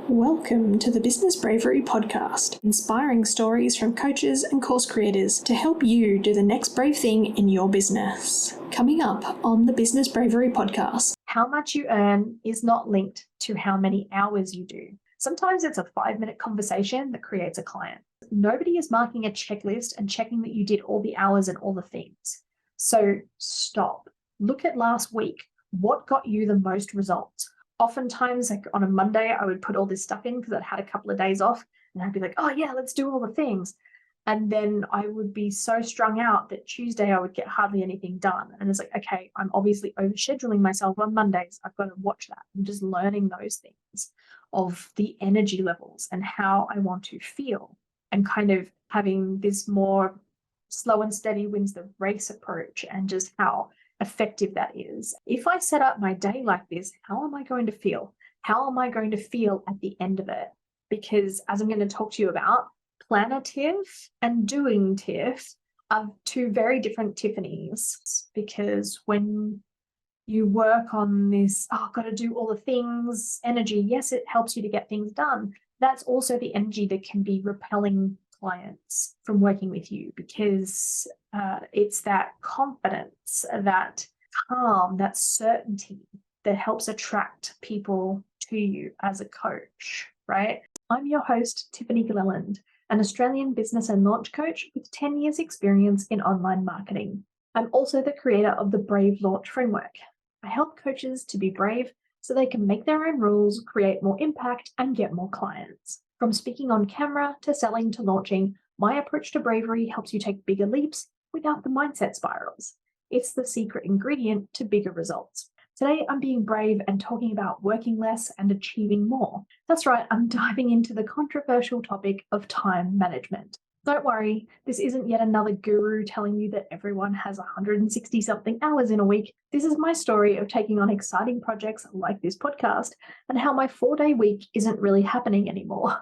Welcome to the Business Bravery podcast, inspiring stories from coaches and course creators to help you do the next brave thing in your business. Coming up on the Business Bravery podcast. How much you earn is not linked to how many hours you do. Sometimes it's a 5-minute conversation that creates a client. Nobody is marking a checklist and checking that you did all the hours and all the things. So stop. Look at last week. What got you the most results? Oftentimes, like on a Monday, I would put all this stuff in because I'd had a couple of days off and I'd be like, oh yeah, let's do all the things. And then I would be so strung out that Tuesday I would get hardly anything done. And it's like, okay, I'm obviously overscheduling myself on Mondays. I've got to watch that. I'm just learning those things of the energy levels and how I want to feel and kind of having this more slow and steady wins the race approach and just how effective that is. If I set up my day like this, how am I going to feel? How am I going to feel at the end of it? Because as I'm going to talk to you about, planner Tiff and doing Tiff are two very different Tiffany's, because when you work on this, got to do all the things, energy, yes, it helps you to get things done. That's also the energy that can be repelling clients from working with you, because it's that confidence, that calm, that certainty that helps attract people to you as a coach, right? I'm your host, Tiffany Gilliland, an Australian business and launch coach with 10 years experience in online marketing. I'm also the creator of the Brave Launch Framework. I help coaches to be brave so they can make their own rules, create more impact, and get more clients. From speaking on camera to selling to launching, my approach to bravery helps you take bigger leaps without the mindset spirals. It's the secret ingredient to bigger results. Today, I'm being brave and talking about working less and achieving more. That's right, I'm diving into the controversial topic of time management. Don't worry, this isn't yet another guru telling you that everyone has 160-something hours in a week. This is my story of taking on exciting projects like this podcast and how my 4-day week isn't really happening anymore.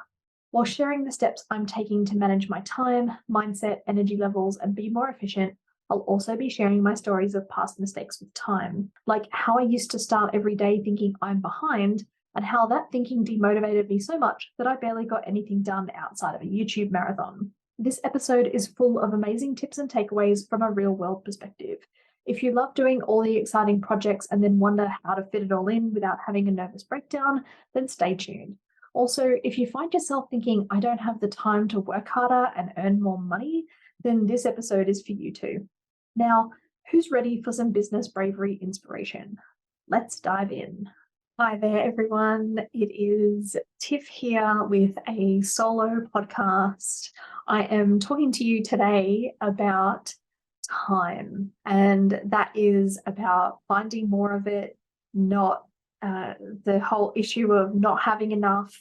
While sharing the steps I'm taking to manage my time, mindset, energy levels, and be more efficient, I'll also be sharing my stories of past mistakes with time, like how I used to start every day thinking I'm behind, and how that thinking demotivated me so much that I barely got anything done outside of a YouTube marathon. This episode is full of amazing tips and takeaways from a real-world perspective. If you love doing all the exciting projects and then wonder how to fit it all in without having a nervous breakdown, then stay tuned. Also, if you find yourself thinking, I don't have the time to work harder and earn more money, then this episode is for you too. Now, who's ready for some business bravery inspiration? Let's dive in. Hi there, everyone. It is Tiff here with a solo podcast. I am talking to you today about time, and that is about finding more of it, not the whole issue of not having enough,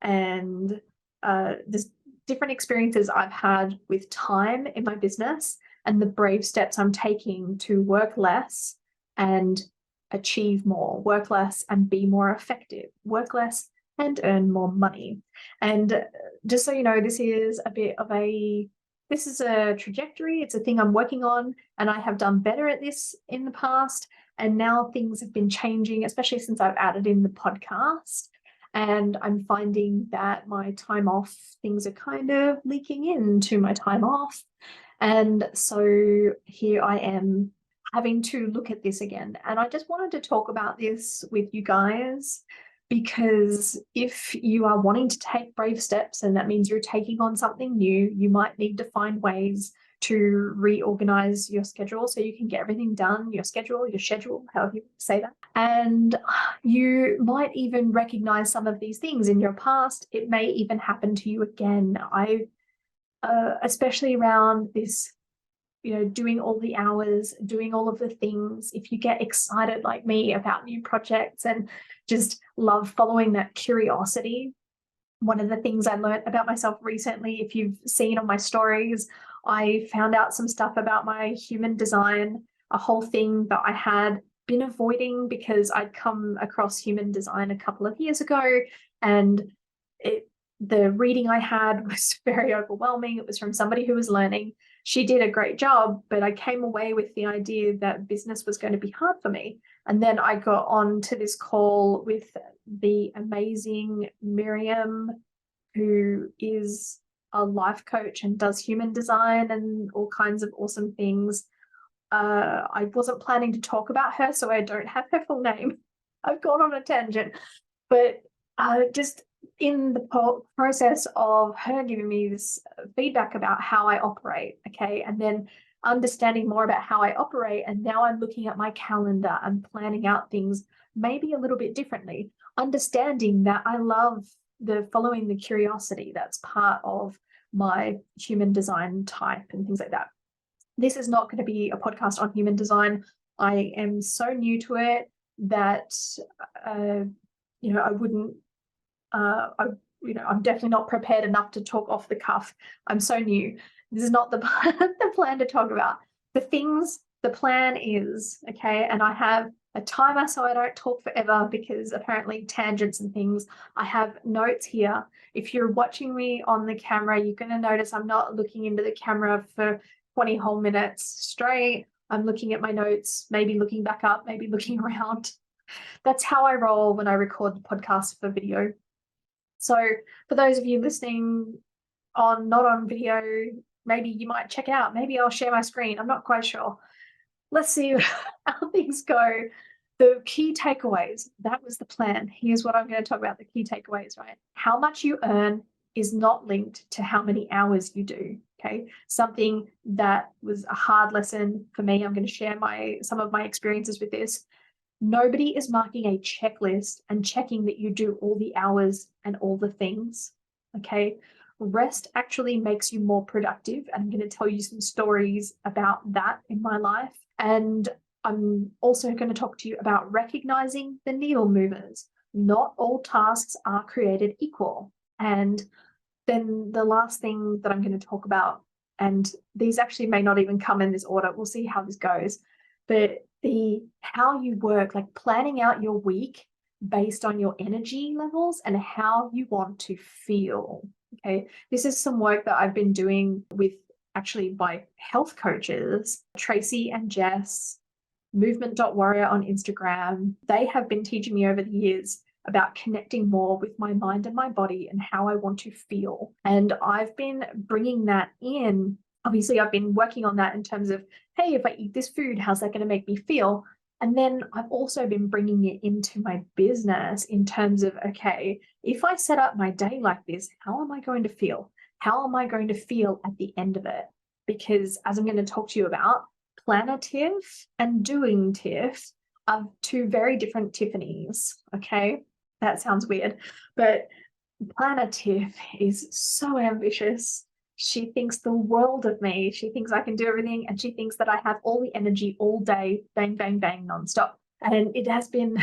and there's different experiences I've had with time in my business and the brave steps I'm taking to work less and achieve more, work less and be more effective, work less and earn more money. And just so you know, this is a trajectory. It's a thing I'm working on, and I have done better at this in the past. And now things have been changing, especially since I've added in the podcast. And I'm finding that my time off, things are kind of leaking into my time off. And so here I am having to look at this again. And I just wanted to talk about this with you guys, because if you are wanting to take brave steps, and that means you're taking on something new, you might need to find ways to reorganize your schedule so you can get everything done, your schedule, however you say that. And you might even recognize some of these things in your past. It may even happen to you again. Especially around this, doing all the hours, doing all of the things. If you get excited like me about new projects and just love following that curiosity, one of the things I learned about myself recently, if you've seen on my stories, I found out some stuff about my human design, a whole thing that I had been avoiding because I'd come across human design a couple of years ago, and the reading I had was very overwhelming. It was from somebody who was learning. She did a great job, but I came away with the idea that business was going to be hard for me. And then I got on to this call with the amazing Miriam, who is a life coach and does human design and all kinds of awesome things. I wasn't planning to talk about her, so I don't have her full name. I've gone on a tangent, but just in the process of her giving me this feedback about how I operate, okay, and then understanding more about how I operate, and now I'm looking at my calendar and planning out things maybe a little bit differently, understanding that I love the following the curiosity that's part of my human design type and things like that. This is not going to be a podcast on human design. I am so new to it that I wouldn't I'm definitely not prepared enough to talk off the cuff. I'm so new. This is not the the plan to talk about. The plan is, okay, and I have a timer so I don't talk forever, because apparently tangents and things. I have notes here. If you're watching me on the camera, you're going to notice I'm not looking into the camera for 20 whole minutes straight. I'm looking at my notes, maybe looking back up, maybe looking around. That's how I roll when I record the podcast for video. So for those of you listening not on video, maybe you might check out. Maybe I'll share my screen. I'm not quite sure. Let's see how things go. The key takeaways, that was the plan. Here's what I'm going to talk about, the key takeaways, right? How much you earn is not linked to how many hours you do, okay? Something that was a hard lesson for me. I'm going to share some of my experiences with this. Nobody is marking a checklist and checking that you do all the hours and all the things, okay? Rest actually makes you more productive. And I'm going to tell you some stories about that in my life. And I'm also going to talk to you about recognizing the needle movers. Not all tasks are created equal. And then the last thing that I'm going to talk about, and these actually may not even come in this order, we'll see how this goes, but how you work, like planning out your week based on your energy levels and how you want to feel. Okay, this is some work that I've been doing with actually my health coaches, Tracy and Jess, movement.warrior on Instagram. They have been teaching me over the years about connecting more with my mind and my body and how I want to feel. And I've been bringing that in. Obviously, I've been working on that in terms of, hey, if I eat this food, how's that going to make me feel? And then I've also been bringing it into my business in terms of, okay, if I set up my day like this, how am I going to feel? How am I going to feel at the end of it? Because as I'm going to talk to you about, planative and doing tiff are two very different Tiffany's, okay? That sounds weird, but planative is so ambitious. She thinks the world of me. She thinks I can do everything, and she thinks that I have all the energy all day, bang, bang, bang, nonstop. And it has been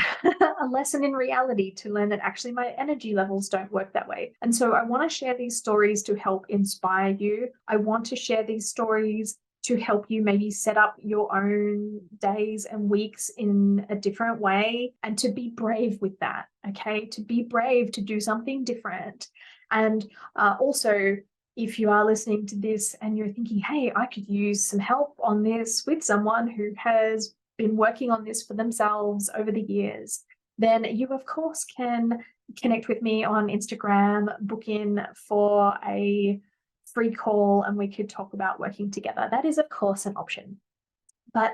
a lesson in reality to learn that actually my energy levels don't work that way. And so I want to share these stories to help inspire you. I want to share these stories to help you maybe set up your own days and weeks in a different way, and to be brave with that, okay? To be brave to do something different. And also, if you are listening to this and you're thinking, hey, I could use some help on this with someone who has been working on this for themselves over the years, then you, of course, can connect with me on Instagram, book in for a free call, and we could talk about working together. That is, of course, an option. But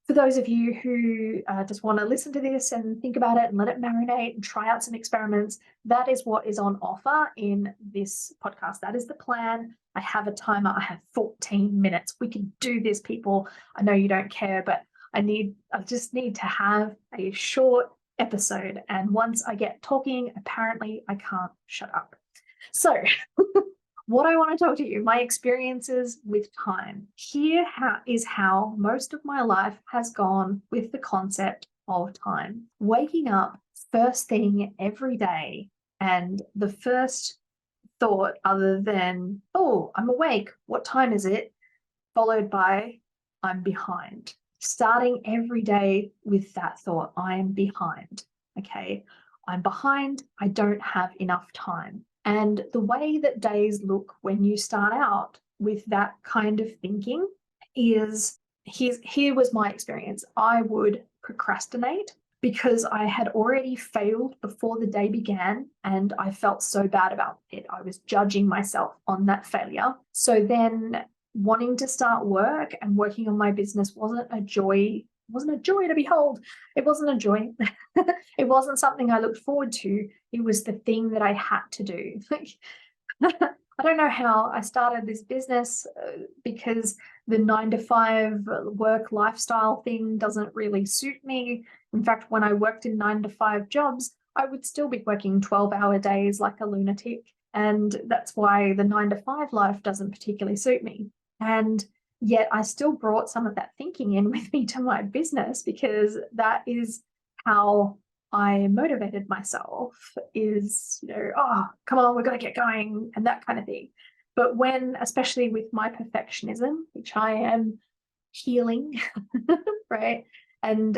for those of you who just want to listen to this and think about it and let it marinate and try out some experiments, that is what is on offer in this podcast. That is the plan. I have a timer. I have 14 minutes. We can do this, people. I know you don't care, but I just need to have a short episode. And once I get talking, apparently I can't shut up. So what I want to talk to you, my experiences with time. Here is how most of my life has gone with the concept of time. Waking up first thing every day, and the first thought other than, oh, I'm awake, what time is it? Followed by, I'm behind. Starting every day with that thought, I am behind. Okay, I'm behind, I don't have enough time. And the way that days look when you start out with that kind of thinking is, here was my experience. I would procrastinate because I had already failed before the day began and I felt so bad about it. I was judging myself on that failure. So then wanting to start work and working on my business wasn't a joy to behold. It wasn't a joy. It wasn't something I looked forward to. It was the thing that I had to do. I don't know how I started this business because the 9 to 5 work lifestyle thing doesn't really suit me. In fact, when I worked in 9 to 5 jobs, I would still be working 12-hour days like a lunatic. And that's why the 9 to 5 life doesn't particularly suit me. And yet I still brought some of that thinking in with me to my business, because that is how I motivated myself, is, oh, come on, we've got to get going, and that kind of thing. But when, especially with my perfectionism, which I am healing, right, and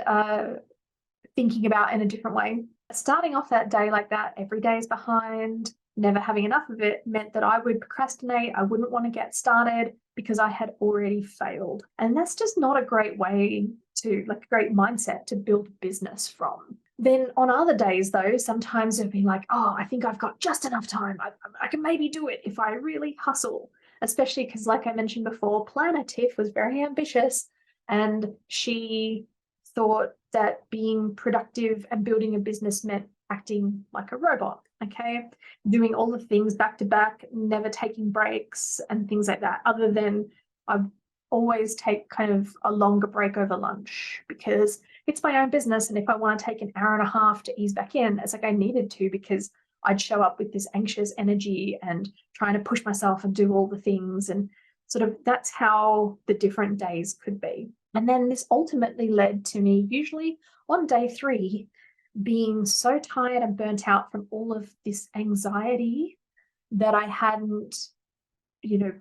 thinking about in a different way, starting off that day like that, every day is behind, never having enough of it, meant that I would procrastinate. I wouldn't want to get started because I had already failed. And that's just not a great way to, like, a great mindset to build business from. Then on other days, though, sometimes it'd be like, oh, I think I've got just enough time. I can maybe do it if I really hustle, especially because, like I mentioned before, Planner Tiff was very ambitious, and she thought that being productive and building a business meant acting like a robot, okay? Doing all the things back to back, never taking breaks and things like that, other than I always take kind of a longer break over lunch because it's my own business. And if I want to take an hour and a half to ease back in, it's like I needed to, because I'd show up with this anxious energy and trying to push myself and do all the things. And sort of that's how the different days could be. And then this ultimately led to me, usually on day 3, being so tired and burnt out from all of this anxiety that I hadn't,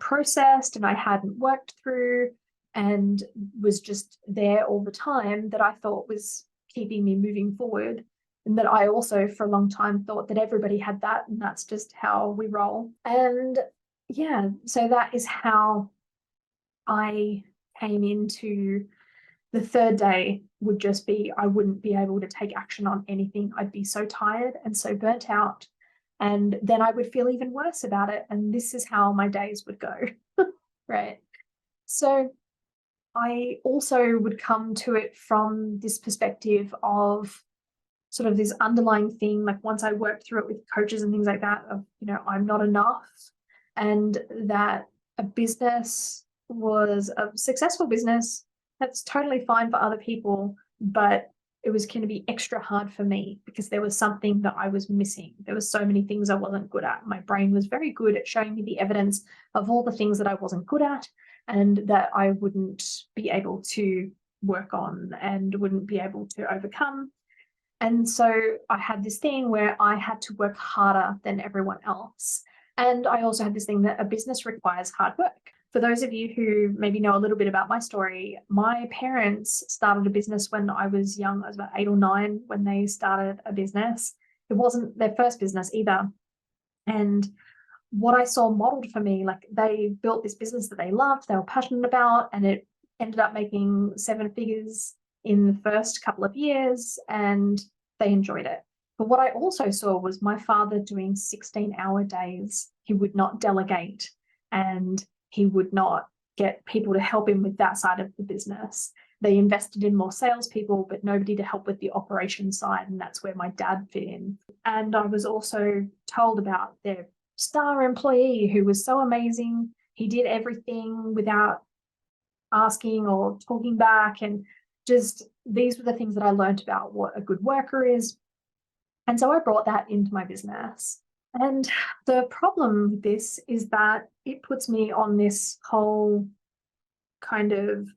processed and I hadn't worked through, and was just there all the time, that I thought was keeping me moving forward. And that I also for a long time thought that everybody had that, and that's just how we roll. And yeah, so that is how I came into the 3rd day. Would just be, I wouldn't be able to take action on anything. I'd be so tired and so burnt out. And then I would feel even worse about it. And this is how my days would go. Right. So I also would come to it from this perspective of sort of this underlying thing, like once I worked through it with coaches and things like that, of, I'm not enough, and that a business was a successful business. That's totally fine for other people, but it was going to be extra hard for me because there was something that I was missing. There were so many things I wasn't good at. My brain was very good at showing me the evidence of all the things that I wasn't good at and that I wouldn't be able to work on and wouldn't be able to overcome. And so I had this thing where I had to work harder than everyone else. And I also had this thing that a business requires hard work. For those of you who maybe know a little bit about my story, my parents started a business when I was young. I was about 8 or 9 when they started a business. It wasn't their first business either. And what I saw modeled for me, like, they built this business that they loved, they were passionate about, and it ended up making 7 figures in the first couple of years, and they enjoyed it. But what I also saw was my father doing 16-hour days. He would not delegate, and he would not get people to help him with that side of the business. They invested in more salespeople, but nobody to help with the operation side, and that's where my dad fit in. And I was also told about their star employee who was so amazing. He did everything without asking or talking back, and just these were the things that I learned about what a good worker is. And so I brought that into my business. And the problem with this is that it puts me on this whole kind of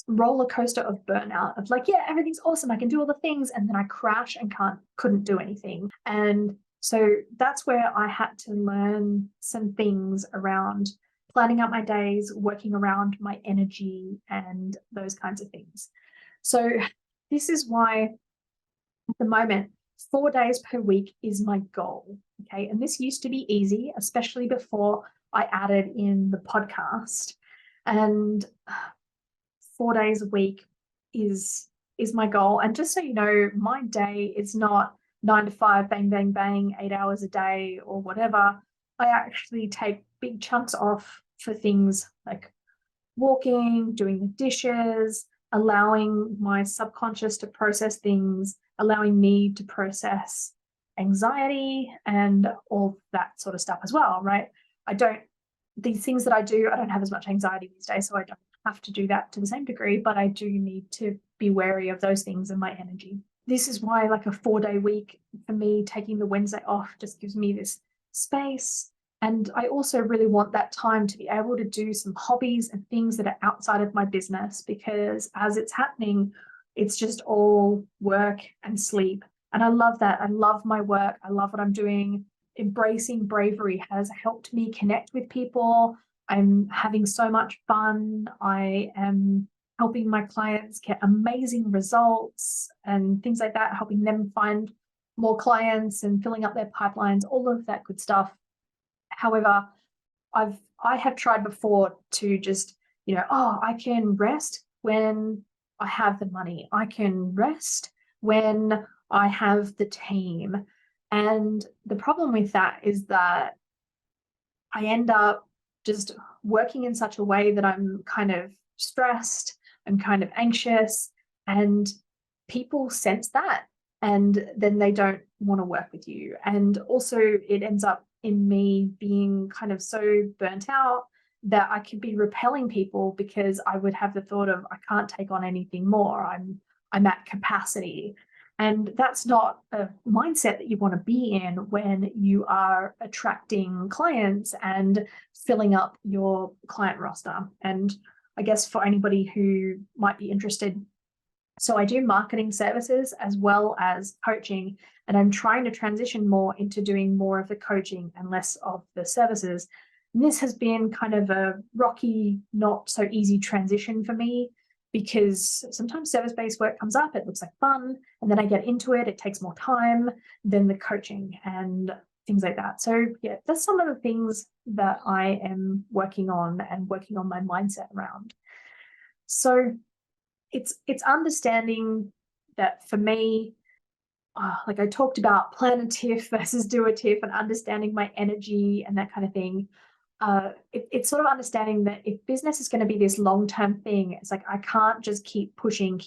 roller coaster of burnout of like, yeah, everything's awesome, I can do all the things, and then I crash and couldn't do anything. And so that's where I had to learn some things around planning out my days, working around my energy, and those kinds of things. So this is why at the moment 4 days per week is my goal. Okay. And this used to be easy, especially before I added in the podcast. And 4 days a week is is my goal. And just so you know, my day is not 9 to 5, bang, bang, bang, 8 hours a day or whatever. I actually take big chunks off for things like walking, doing the dishes, allowing my subconscious to process things, allowing me to process anxiety and all that sort of stuff as well, right? These things that I do, I don't have as much anxiety these days, so I don't have to do that to the same degree, but I do need to be wary of those things and my energy. This is why like a 4-day week for me, taking the Wednesday off just gives me this space. And I also really want that time to be able to do some hobbies and things that are outside of my business, because as it's happening, it's just all work and sleep. And I love that. I love my work. I love what I'm doing. Embracing bravery has helped me connect with people. I'm having so much fun. I am helping my clients get amazing results and things like that, helping them find more clients and filling up their pipelines, all of that good stuff. However, I have tried before to just, I can rest when I have the money. I can rest when I have the team. And the problem with that is that I end up just working in such a way that I'm kind of stressed, I'm kind of anxious, and people sense that. And then they don't want to work with you. And also, it ends up in me being kind of so burnt out that I could be repelling people because I would have the thought of, I can't take on anything more. I'm at capacity. And that's not a mindset that you want to be in when you are attracting clients and filling up your client roster. And I guess for anybody who might be interested, so I do marketing services as well as coaching, and I'm trying to transition more into doing more of the coaching and less of the services. And this has been kind of a rocky, not so easy transition for me, because sometimes service-based work comes up, it looks like fun, and then I get into it, it takes more time than the coaching and things like that. So yeah, that's some of the things that I am working on and working on my mindset around. So it's understanding that for me, like I talked about, plan a TIFF versus do a TIFF and understanding my energy and that kind of thing. It's sort of understanding that if business is going to be this long-term thing, it's like I can't just keep pushing,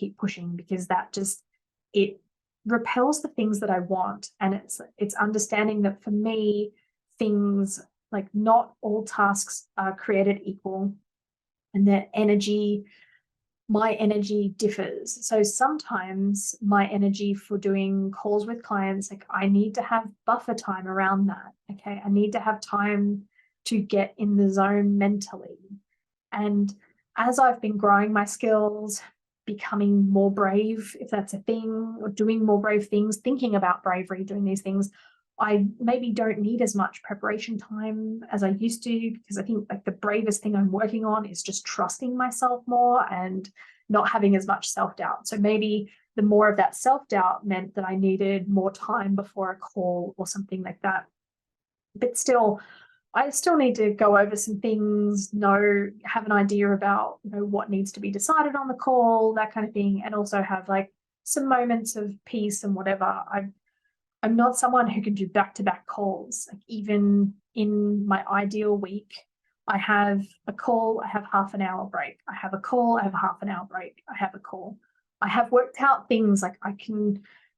because that just, it repels the things that I want. And it's understanding that for me, things like not all tasks are created equal, and that my energy differs. So sometimes my energy for doing calls with clients, like I need to have buffer time around that. Okay. I need to have time to get in the zone mentally. And as I've been growing my skills, becoming more brave, if that's a thing, or doing more brave things, thinking about bravery, doing these things, I maybe don't need as much preparation time as I used to, because I think like the bravest thing I'm working on is just trusting myself more and not having as much self-doubt. So maybe the more of that self-doubt meant that I needed more time before a call or something like that. But still, I still need to go over some things, have an idea about, what needs to be decided on the call, that kind of thing, and also have like some moments of peace and whatever. I'm not someone who can do back-to-back calls. Like even in my ideal week, I have a call, I have half an hour break. I have a call, I have a half an hour break. I have a call. I have worked out things like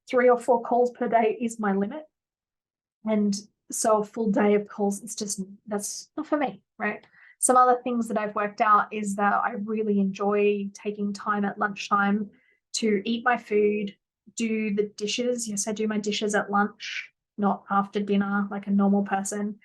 3 or 4 calls per day is my limit. And so a full day of calls, that's not for me, right? Some other things that I've worked out is that I really enjoy taking time at lunchtime to eat my food, do the dishes. Yes, I do my dishes at lunch, not after dinner like a normal person.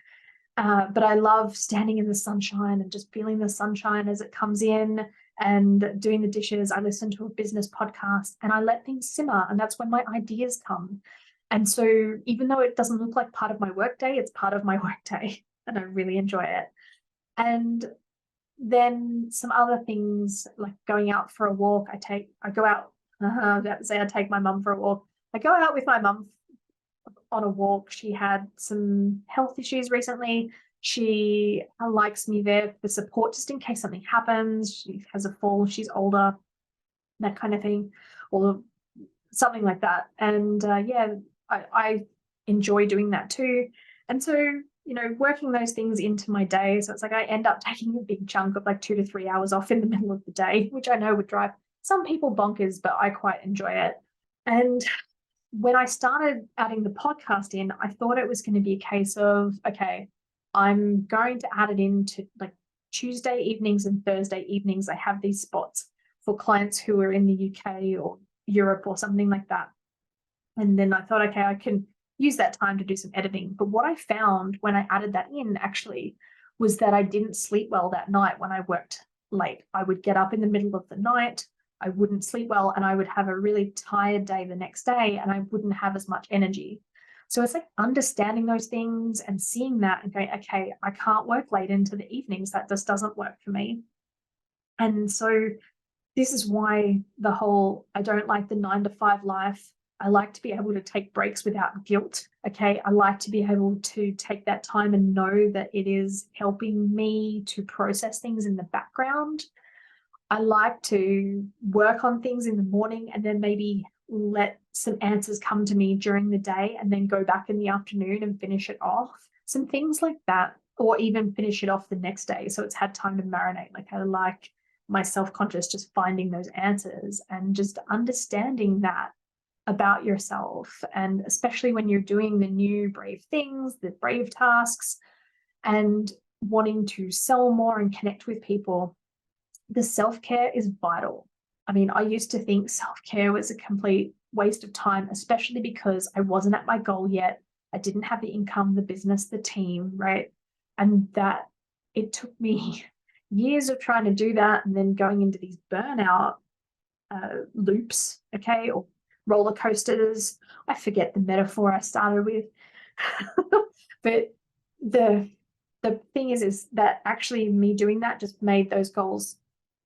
But I love standing in the sunshine and just feeling the sunshine as it comes in and doing the dishes. I listen to a business podcast and I let things simmer, and that's when my ideas come. And so even though it doesn't look like part of my workday, it's part of my workday and I really enjoy it. And then some other things like going out for a walk. I go out, I take my mum for a walk. I go out with my mum on a walk. She had some health issues recently. She likes me there for support just in case something happens. She has a fall, she's older, that kind of thing. or something like that. And I enjoy doing that too. And so, working those things into my day. So it's like I end up taking a big chunk of like 2 to 3 hours off in the middle of the day, which I know would drive some people bonkers, but I quite enjoy it. And when I started adding the podcast in, I thought it was going to be a case of, okay, I'm going to add it into like Tuesday evenings and Thursday evenings. I have these spots for clients who are in the UK or Europe or something like that. And then I thought, okay, I can use that time to do some editing. But what I found when I added that in actually was that I didn't sleep well that night when I worked late. I would get up in the middle of the night, I wouldn't sleep well, and I would have a really tired day the next day, and I wouldn't have as much energy. So it's like understanding those things and seeing that and going, okay, I can't work late into the evenings. That just doesn't work for me. And so this is why the whole, I don't like the 9 to 5 life. I like to be able to take breaks without guilt. Okay. I like to be able to take that time and know that it is helping me to process things in the background. I like to work on things in the morning and then maybe let some answers come to me during the day and then go back in the afternoon and finish it off. Some things like that, or even finish it off the next day. So it's had time to marinate. Like I like my self-conscious just finding those answers and just understanding that about yourself. And especially when you're doing the new brave things, the brave tasks, and wanting to sell more and connect with people, the self-care is vital. I mean, I used to think self-care was a complete waste of time, especially because I wasn't at my goal yet. I didn't have the income, the business, the team, right? And that it took me years of trying to do that and then going into these burnout loops, okay, or roller coasters. I forget the metaphor I started with. But the thing is that actually me doing that just made those goals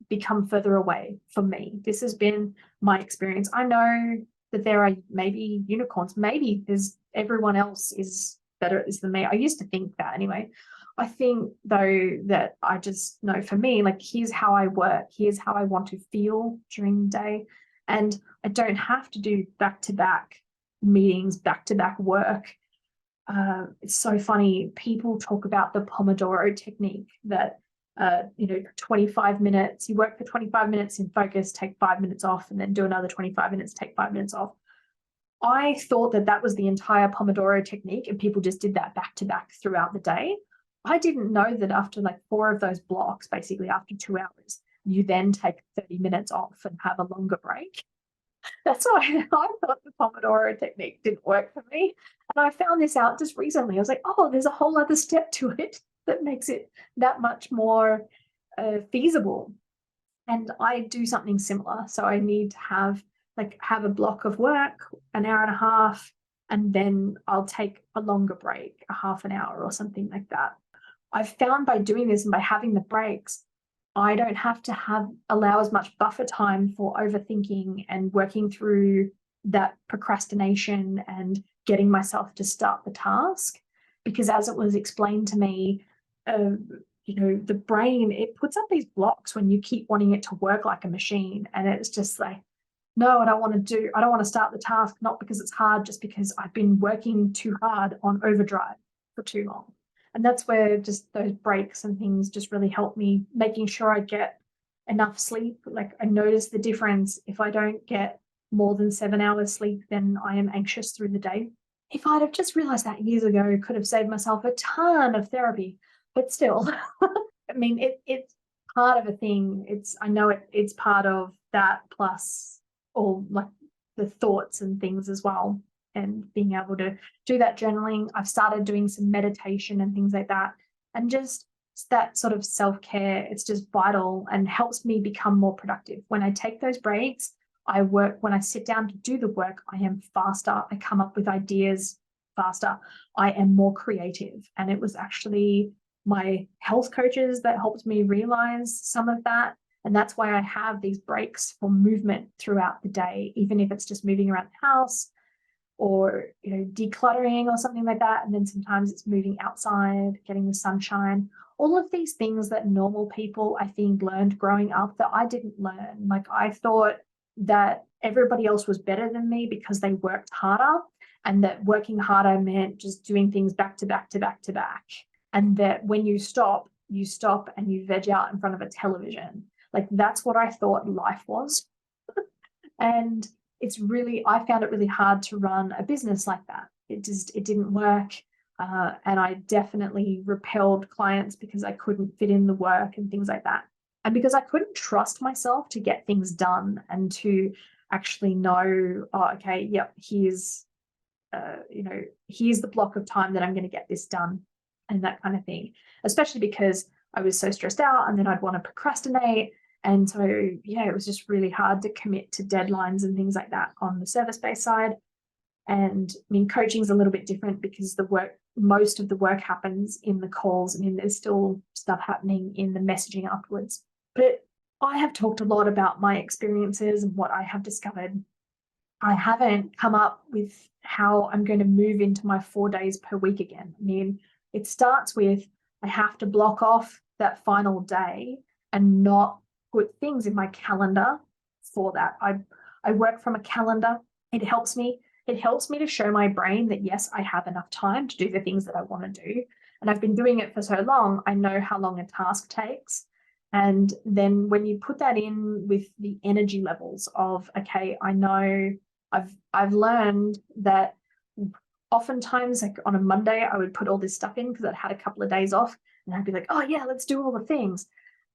become further away from me. This has been my experience. I know that there are maybe unicorns. Maybe there's everyone else is better at this than me. I used to think that anyway. I think though that I just know for me, like here's how I work, here's how I want to feel during the day. And I don't have to do back-to-back meetings, back-to-back work. It's so funny. People talk about the Pomodoro technique that 25 minutes, you work for 25 minutes in focus, take 5 minutes off, and then do another 25 minutes, take 5 minutes off. I thought that that was the entire Pomodoro technique and people just did that back to back throughout the day. I didn't know that after like 4 of those blocks, basically after 2 hours, you then take 30 minutes off and have a longer break. That's why I thought the Pomodoro technique didn't work for me. And I found this out just recently. I was like, oh, there's a whole other step to it that makes it that much more feasible. And I do something similar. So I need to have a block of work, an hour and a half, and then I'll take a longer break, a half an hour or something like that. I've found by doing this and by having the breaks, I don't have to allow as much buffer time for overthinking and working through that procrastination and getting myself to start the task. Because as it was explained to me, the brain, it puts up these blocks when you keep wanting it to work like a machine. And it's just like, no, I don't want to start the task, not because it's hard, just because I've been working too hard on overdrive for too long. And that's where just those breaks and things just really help me, making sure I get enough sleep. Like I notice the difference. If I don't get more than 7 hours sleep, then I am anxious through the day. If I'd have just realized that years ago, I could have saved myself a ton of therapy. But still, I mean, it's part of a thing. I know it's part of that, plus all like the thoughts and things as well. And being able to do that journaling. I've started doing some meditation and things like that. And just that sort of self-care, it's just vital and helps me become more productive. When I take those breaks, when I sit down to do the work, I am faster. I come up with ideas faster. I am more creative. And it was actually my health coaches that helped me realize some of that. And that's why I have these breaks for movement throughout the day, even if it's just moving around the house or decluttering or something like that. And then sometimes it's moving outside, getting the sunshine, all of these things that normal people I think learned growing up that I didn't learn. Like I thought that everybody else was better than me because they worked harder, and that working harder meant just doing things back to back to back to back. And that when you stop and you veg out in front of a television. Like that's what I thought life was. And I found it really hard to run a business like that. It didn't work. And I definitely repelled clients because I couldn't fit in the work and things like that. And because I couldn't trust myself to get things done and to actually know, oh, okay, yep, here's the block of time that I'm going to get this done and that kind of thing, especially because I was so stressed out and then I'd want to procrastinate. And so, yeah, it was just really hard to commit to deadlines and things like that on the service-based side. And I mean, coaching is a little bit different because most of the work happens in the calls. I mean, there's still stuff happening in the messaging afterwards. But I have talked a lot about my experiences and what I have discovered. I haven't come up with how I'm going to move into my 4 days per week again. I mean, it starts with I have to block off that final day and not put things in my calendar for that. I work from a calendar. It helps me. It helps me to show my brain that, yes, I have enough time to do the things that I want to do. And I've been doing it for so long, I know how long a task takes. And then when you put that in with the energy levels of, okay, I know I've learned that oftentimes, like on a Monday, I would put all this stuff in because I'd had a couple of days off and I'd be like, oh yeah, let's do all the things.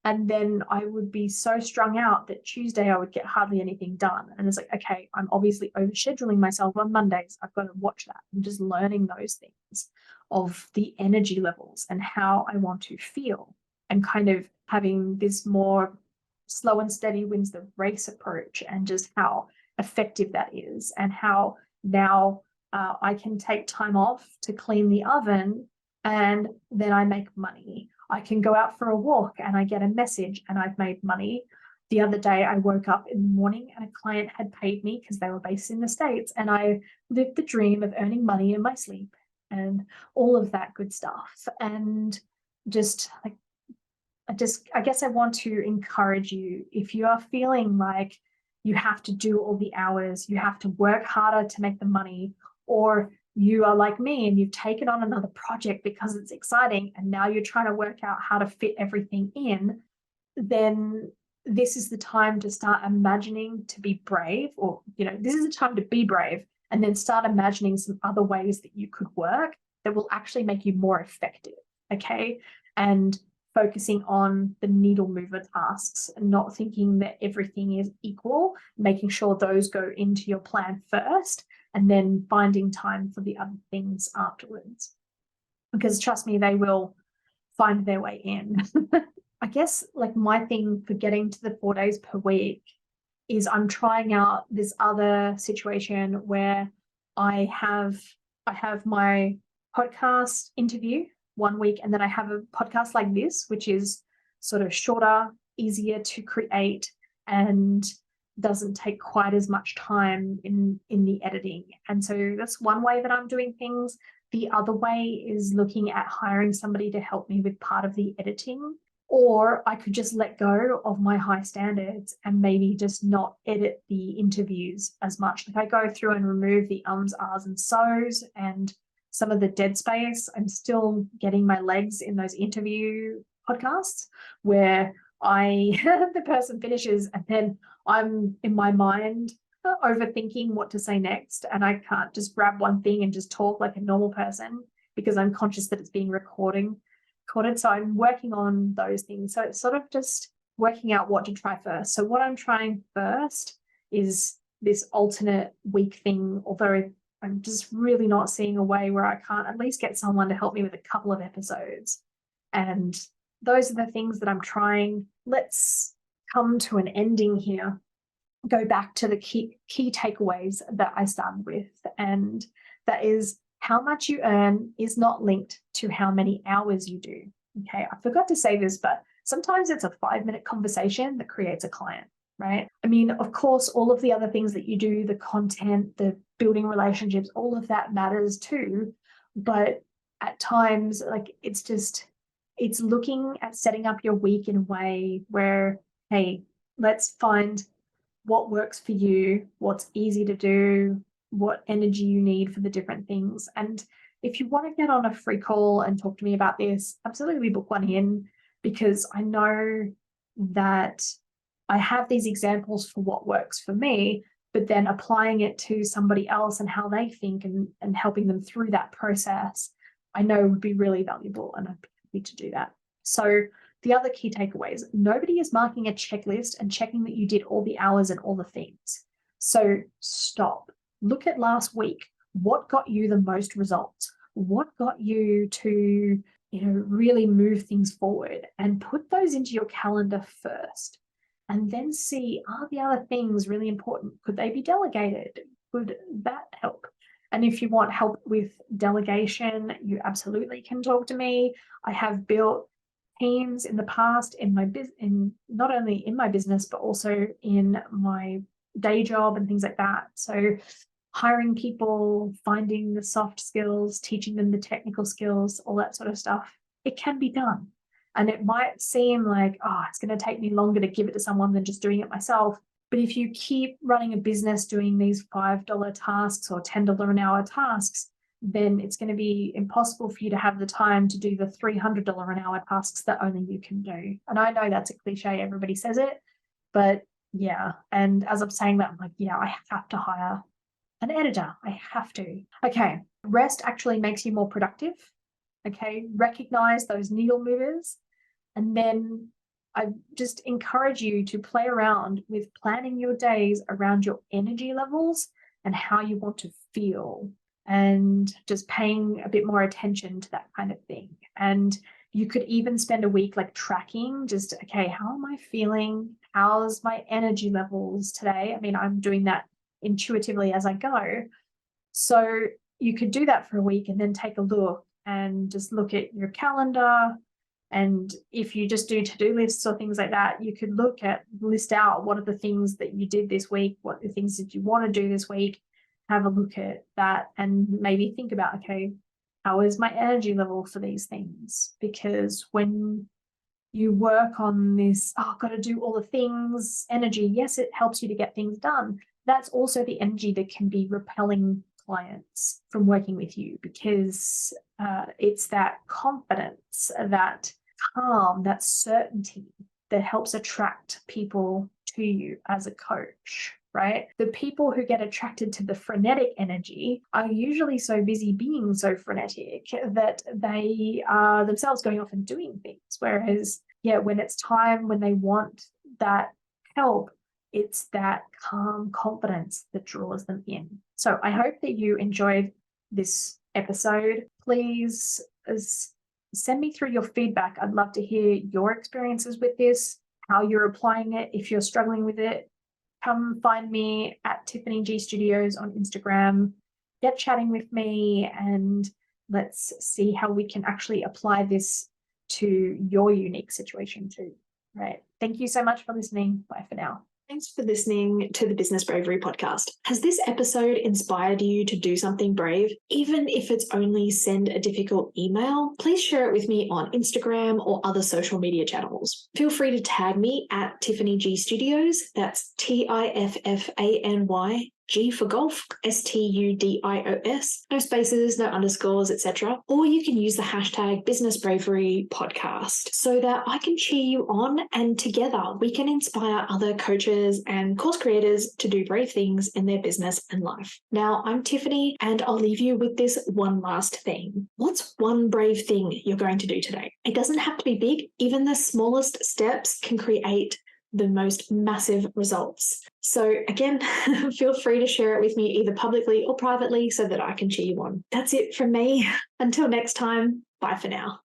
And then I would be so strung out that Tuesday I would get hardly anything done. And it's like, okay, I'm obviously overscheduling myself on Mondays. I've got to watch that. I'm just learning those things of the energy levels and how I want to feel, and kind of having this more slow and steady wins the race approach, and just how effective that is, and how now I can take time off to clean the oven and then I make money. I can go out for a walk and I get a message and I've made money. The other day I woke up in the morning and a client had paid me because they were based in the States, and I lived the dream of earning money in my sleep and all of that good stuff. And just like, I guess I want to encourage you, if you are feeling like you have to do all the hours, you have to work harder to make the money, or you are like me and you've taken on another project because it's exciting and now you're trying to work out how to fit everything in, then this is the time to start imagining to be brave, or, this is the time to be brave and then start imagining some other ways that you could work that will actually make you more effective. Okay. And focusing on the needle mover tasks and not thinking that everything is equal, making sure those go into your plan first, and then finding time for the other things afterwards. Because trust me, they will find their way in. I guess like my thing for getting to the 4 days per week is I'm trying out this other situation where I have my podcast interview 1 week, and then I have a podcast like this, which is sort of shorter, easier to create, and doesn't take quite as much time in the editing. And so that's one way that I'm doing things. The other way is looking at hiring somebody to help me with part of the editing, or I could just let go of my high standards and maybe just not edit the interviews as much. Like I go through and remove the ums, ahs, and so's and some of the dead space. I'm still getting my legs in those interview podcasts where the person finishes and then I'm in my mind overthinking what to say next, and I can't just grab one thing and just talk like a normal person because I'm conscious that it's being recorded. So I'm working on those things. So it's sort of just working out what to try first. So what I'm trying first is this alternate week thing, although I'm just really not seeing a way where I can't at least get someone to help me with a couple of episodes. And those are the things that I'm trying. Let's come to an ending here. Go back to the key takeaways that I started with. And that is, how much you earn is not linked to how many hours you do. Okay, I forgot to say this, but sometimes it's a 5-minute conversation that creates a client, right? I mean, of course, all of the other things that you do, the content, the building relationships, all of that matters too. But at times, like it's looking at setting up your week in a way where, hey, let's find what works for you, what's easy to do, what energy you need for the different things. And if you want to get on a free call and talk to me about this, absolutely book one in, because I know that I have these examples for what works for me, but then applying it to somebody else and how they think and helping them through that process, I know would be really valuable, and I'd be happy to do that. So the other key takeaways: nobody is marking a checklist and checking that you did all the hours and all the things. So stop. Look at last week. What got you the most results? What got you to, really move things forward? And put those into your calendar first. And then see, are the other things really important? Could they be delegated? Could that help? And if you want help with delegation, you absolutely can talk to me. I have built teams in the past in my not only in my business, but also in my day job and things like that. So hiring people, finding the soft skills, teaching them the technical skills, all that sort of stuff, it can be done. And it might seem like, it's going to take me longer to give it to someone than just doing it myself. But if you keep running a business doing these $5 tasks or $10 an hour tasks, then it's going to be impossible for you to have the time to do the $300 an hour tasks that only you can do. And I know that's a cliche, everybody says it, but yeah. And as I'm saying that, I'm like, yeah, I have to hire an editor. I have to. Okay. Rest actually makes you more productive. Okay. Recognize those needle movers. And then I just encourage you to play around with planning your days around your energy levels and how you want to feel, and just paying a bit more attention to that kind of thing. And you could even spend a week like tracking, just, okay, how am I feeling? How's my energy levels today? I mean, I'm doing that intuitively as I go. So you could do that for a week and then take a look and just look at your calendar. And if you just do to-do lists or things like that, you could list out what are the things that you did this week, what are the things that you want to do this week, have a look at that, and maybe think about, okay, how is my energy level for these things? Because when you work on this, I've got to do all the things, energy, yes, it helps you to get things done. That's also the energy that can be repelling clients from working with you, because it's that confidence, that calm, that certainty that helps attract people to you as a coach, right? The people who get attracted to the frenetic energy are usually so busy being so frenetic that they are themselves going off and doing things. Whereas, when it's time, when they want that help, it's that calm confidence that draws them in. So I hope that you enjoyed this episode. Please send me through your feedback. I'd love to hear your experiences with this, how you're applying it. If you're struggling with it, come find me at Tiffany G Studios on Instagram. Get chatting with me, and let's see how we can actually apply this to your unique situation too. Right. Thank you so much for listening. Bye for now. Thanks for listening to the Business Bravery podcast. Has this episode inspired you to do something brave? Even if it's only send a difficult email, please share it with me on Instagram or other social media channels. Feel free to tag me at Tiffany G Studios. That's TIFFANY. G for golf, STUDIOS, no spaces, no underscores, etc. Or you can use the hashtag Business Bravery Podcast so that I can cheer you on, and together we can inspire other coaches and course creators to do brave things in their business and life. Now, I'm Tiffany, and I'll leave you with this one last thing. What's one brave thing you're going to do today? It doesn't have to be big. Even the smallest steps can create the most massive results. So again, feel free to share it with me either publicly or privately so that I can cheer you on. That's it from me. Until next time, bye for now.